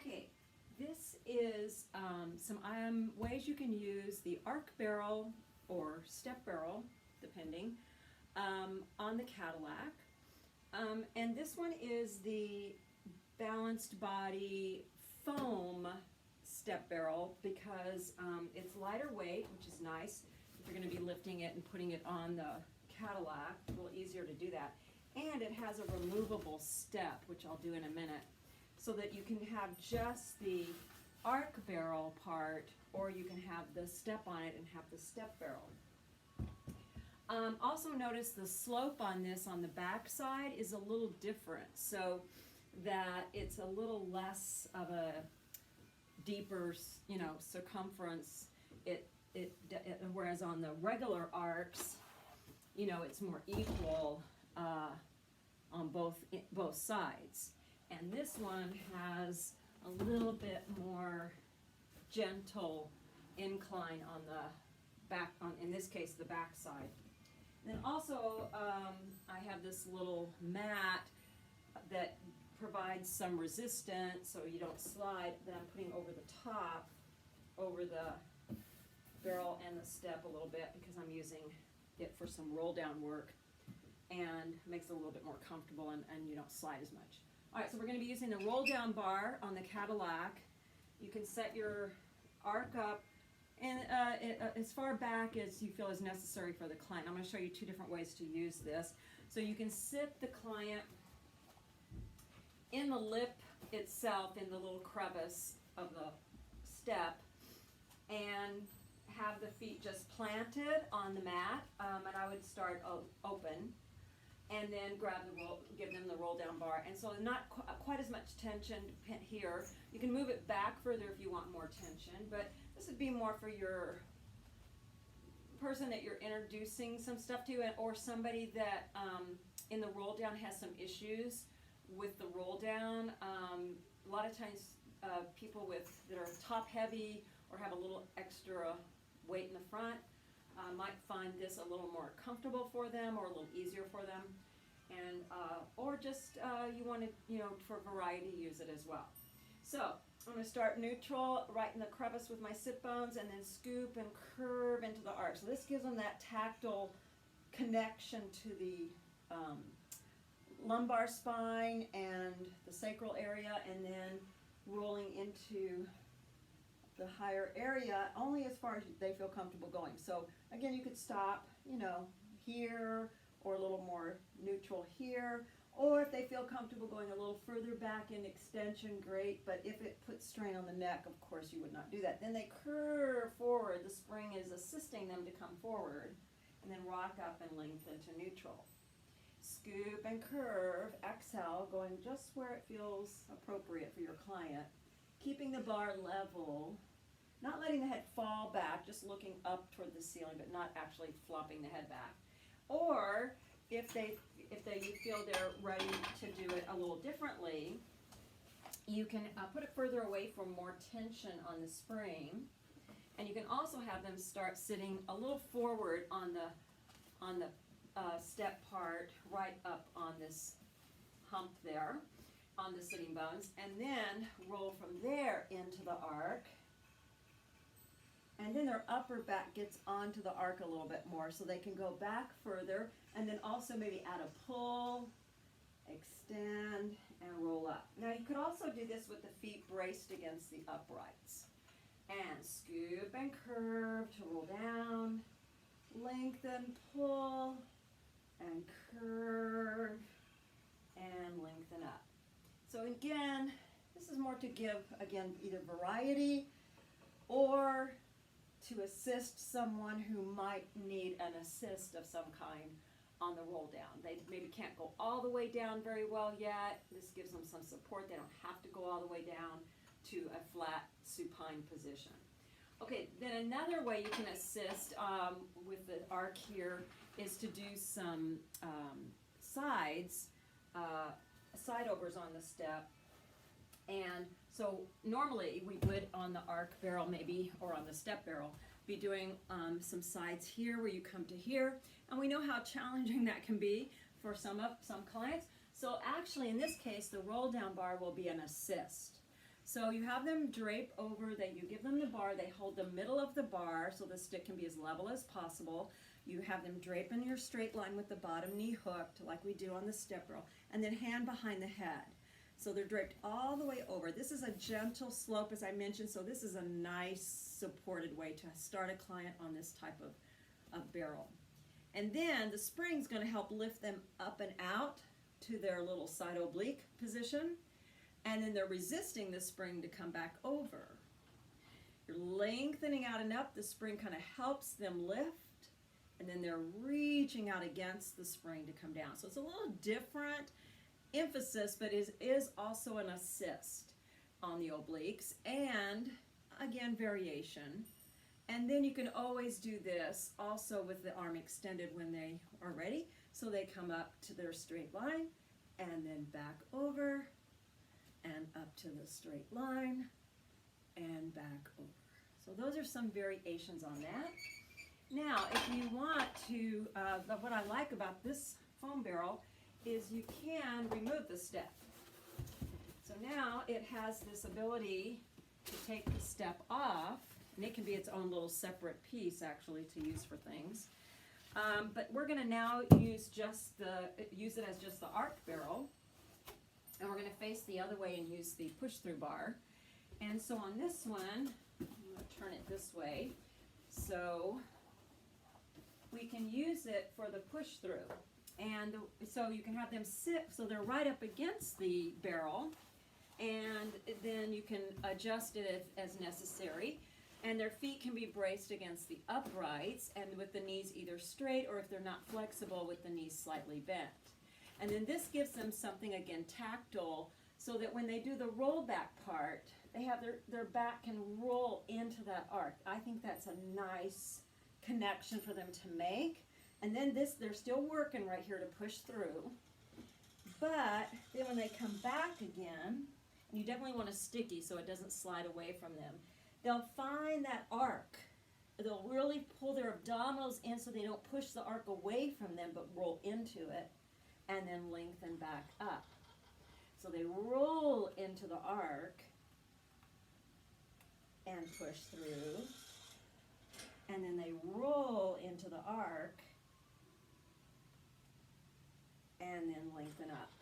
Okay, this is some ways you can use the arc barrel or step barrel, depending, on the Cadillac. And this one is the balanced body foam step barrel because it's lighter weight, which is nice if you're going to be lifting it and putting it on the Cadillac. A little easier to do that. And it has a removable step, which I'll do in a minute, so that you can have just the arc barrel part, or you can have the step on it and have the step barrel. Also notice the slope on this on the back side is a little different, so that it's a little less of a deeper, circumference. Whereas on the regular arcs, it's more equal on both sides. And this one has a little bit more gentle incline on the back, in this case, the back side. Then also, I have this little mat that provides some resistance so you don't slide, that I'm putting over the top, over the barrel and the step a little bit, because I'm using it for some roll down work, and makes it a little bit more comfortable, and you don't slide as much. Alright, so we're going to be using the roll down bar on the Cadillac. You can set your arc up and as far back as you feel is necessary for the client. I'm going to show you two different ways to use this. So you can sit the client in the lip itself, in the little crevice of the step, and have the feet just planted on the mat, and I would start open, and then give them the roll down bar. And so not quite as much tension here. You can move it back further if you want more tension, but this would be more for your person that you're introducing some stuff to, or somebody that in the roll down has some issues with the roll down. A lot of times people that are top heavy or have a little extra weight in the front might find this a little more comfortable for them, or a little easier for them, and or just you want to, for variety, use it as well. So I'm going to start neutral, right in the crevice with my sit bones, and then scoop and curve into the arc. So this gives them that tactile connection to the lumbar spine and the sacral area, and then rolling into the higher area only as far as they feel comfortable going. So again, you could stop, here, or a little more neutral here, or if they feel comfortable going a little further back in extension, great, but if it puts strain on the neck, of course you would not do that. Then they curve forward. The spring is assisting them to come forward, and then rock up and lengthen to neutral. Scoop and curve, exhale, going just where it feels appropriate for your client, keeping the bar level, not letting the head fall back, just looking up toward the ceiling, but not actually flopping the head back. Or if you feel they're ready to do it a little differently, you can put it further away for more tension on the spring, and you can also have them start sitting a little forward on the step part, right up on this hump there, on the sitting bones, and then roll from there into the arc. And then their upper back gets onto the arc a little bit more, so they can go back further, and then also maybe add a pull, extend, and roll up. Now you could also do this with the feet braced against the uprights. And scoop and curve to roll down, lengthen, pull, and curve, and lengthen up. So again, this is more to give, either variety or to assist someone who might need an assist of some kind on the roll down. They maybe can't go all the way down very well yet. This gives them some support. They don't have to go all the way down to a flat supine position. Okay, then another way you can assist with the arc here is to do some side overs on the step. And so normally we would, on the arc barrel maybe, or on the step barrel, be doing some sides here where you come to here, and we know how challenging that can be for some clients. So actually in this case, the roll down bar will be an assist. So you have them drape over, you give them the bar, they hold the middle of the bar so the stick can be as level as possible. You have them drape in your straight line with the bottom knee hooked like we do on the step row, and then hand behind the head. So they're draped all the way over. This is a gentle slope, as I mentioned, so this is a nice supported way to start a client on this type of barrel. And then the spring's going to help lift them up and out to their little side oblique position, and then they're resisting the spring to come back over. You're lengthening out and up, the spring kind of helps them lift, and then they're reaching out against the spring to come down. So it's a little different emphasis, but is also an assist on the obliques, and again, variation. And then you can always do this also with the arm extended when they are ready. So they come up to their straight line, and then back over, and up to the straight line, and back over. So those are some variations on that. Now, if you want to, what I like about this foam barrel is you can remove the step. So now it has this ability to take the step off, and it can be its own little separate piece actually to use for things. But we're going to now use it as just the arc barrel, and we're going to face the other way and use the push-through bar. And so on this one, I'm going to turn it this way, so we can use it for the push-through. And so you can have them sit so they're right up against the barrel, and then you can adjust it as necessary. And their feet can be braced against the uprights and with the knees either straight, or if they're not flexible, with the knees slightly bent. And then this gives them something, again, tactile, so that when they do the roll back part, they have their back can roll into that arc. I think that's a nice connection for them to make. And then they're still working right here to push through. But then when they come back again, and you definitely want a sticky so it doesn't slide away from them, they'll find that arc. They'll really pull their abdominals in so they don't push the arc away from them, but roll into it, and then lengthen back up. So they roll into the arc and push through, and then they roll into the arc and then lengthen up.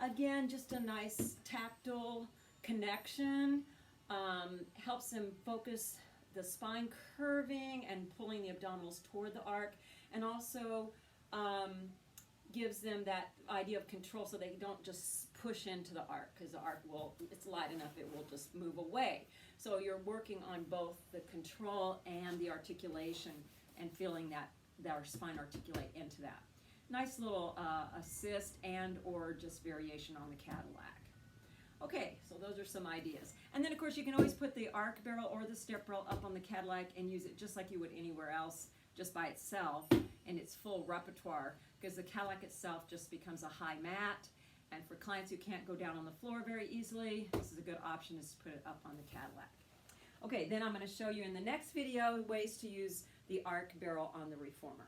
Again, just a nice tactile connection. Helps them focus the spine curving and pulling the abdominals toward the arc, and also gives them that idea of control so they don't just push into the arc, because the arc it's light enough, it will just move away. So you're working on both the control and the articulation and feeling that our spine articulate into that. Nice little assist and or just variation on the Cadillac. Okay, so those are some ideas. And then of course you can always put the arc barrel or the step barrel up on the Cadillac and use it just like you would anywhere else, just by itself in its full repertoire, because the Cadillac itself just becomes a high mat. And for clients who can't go down on the floor very easily, this is a good option, is to put it up on the Cadillac. Okay, then I'm going to show you in the next video ways to use the arc barrel on the reformer.